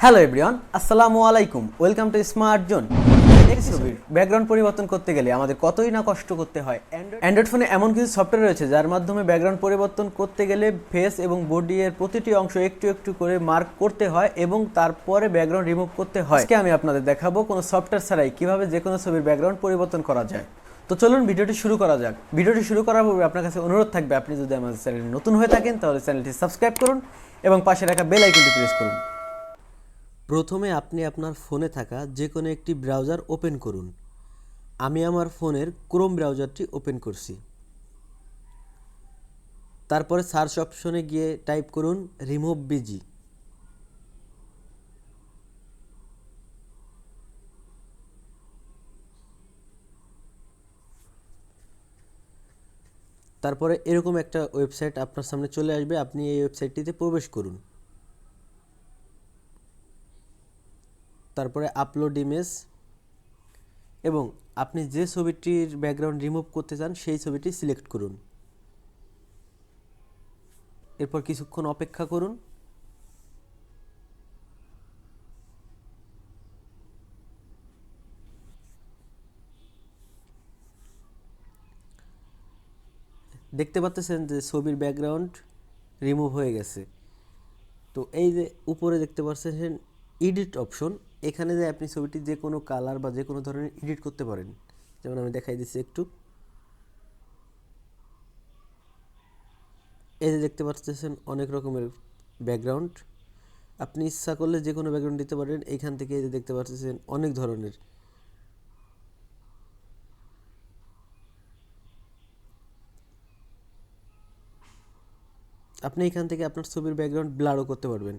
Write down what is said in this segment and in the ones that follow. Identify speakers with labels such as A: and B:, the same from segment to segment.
A: Hello everyone, আসসালামু আলাইকুম। Welcome to smart zone. একটি ছবির ব্যাকগ্রাউন্ড পরিবর্তন করতে গেলে আমাদের কতই না কষ্ট করতে হয়। অ্যান্ড্রয়েড ফোনে এমন কিছু সফটওয়্যার রয়েছে যার মাধ্যমে ব্যাকগ্রাউন্ড পরিবর্তন করতে গেলে ফেস এবং বডি এর প্রতিটি অংশ একটু একটু করে মার্ক করতে হয় এবং তারপরে ব্যাকগ্রাউন্ড রিমুভ করতে হয়। আজকে আমি আপনাদের দেখাবো কোনো সফটওয়্যার ছাড়াই কিভাবে যে কোনো ছবির ব্যাকগ্রাউন্ড পরিবর্তন করা যায়। তো চলুন ভিডিওটি শুরু করা যাক। ভিডিওটি শুরু করার পূর্বে আপনার কাছে অনুরোধ থাকবে, আপনি যদি আমাদের চ্যানেলে নতুন হয়ে থাকেন তাহলে চ্যানেলটি সাবস্ক্রাইব করুন এবং পাশে রাখা বেল আইকনটি প্রেস করুন। প্রথমে আপনি আপনার ফোনে থাকা যে কোনো একটি ব্রাউজার ওপেন করুন। আমি আমার ফোনের ক্রোম ব্রাউজারটি ওপেন করছি। তারপরে সার্চ অপশনে গিয়ে টাইপ করুন রিমুভ বিজি। তারপরে এরকম একটা ওয়েবসাইট আপনার সামনে চলে আসবে, আপনি এই ওয়েবসাইটটিতে প্রবেশ করুন। তারপরে আপলোড ইমেজ এবং আপনি যে ছবিটির ব্যাকগ্রাউন্ড রিমুভ করতে চান সেই ছবিটি সিলেক্ট করুন। এরপর কিছুক্ষণ অপেক্ষা করুন। দেখতে পাচ্ছেন যে ছবির ব্যাকগ্রাউন্ড রিমুভ হয়ে গেছে। তো এই যে উপরে দেখতে পাচ্ছেন এডিট অপশন, এখানে যে আপনি ছবিটি যে কোনো কালার বা যে কোনো ধরনের এডিট করতে পারেন। যেমন আমি দেখাই দিচ্ছি একটু। এই যে দেখতে পাচ্ছেন অনেক রকমের ব্যাকগ্রাউন্ড, আপনি ইচ্ছা করলে যে কোনো ব্যাকগ্রাউন্ড দিতে পারেন। এইখান থেকে এই যে দেখতে পাচ্ছেন অনেক ধরনের। আপনি এখান থেকে আপনার ছবির ব্যাকগ্রাউন্ড ব্লারও করতে পারবেন।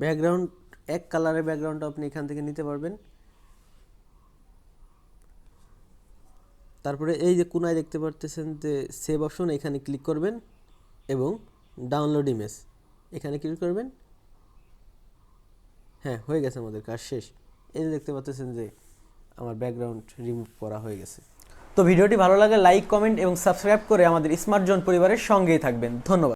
A: ব্যাকগ্রাউন্ড এক কালারের ব্যাকগ্রাউন্ড আপনি এখান থেকে নিতে পারবেন। তারপরে এই যে কোনায় দেখতে পাচ্ছেন যে সেভ অপশন, এখানে ক্লিক করবেন এবং ডাউনলোড ইমেজ এখানে ক্লিক করবেন। হ্যাঁ, হয়ে গেছে, আমাদের কাজ শেষ। এই যে দেখতে পাচ্ছেন যে আমার ব্যাকগ্রাউন্ড রিমুভ করা হয়ে গেছে। তো ভিডিওটি ভালো লাগলে লাইক, কমেন্ট এবং সাবস্ক্রাইব করে আমাদের স্মার্ট জোন পরিবারের সঙ্গেই থাকবেন। ধন্যবাদ।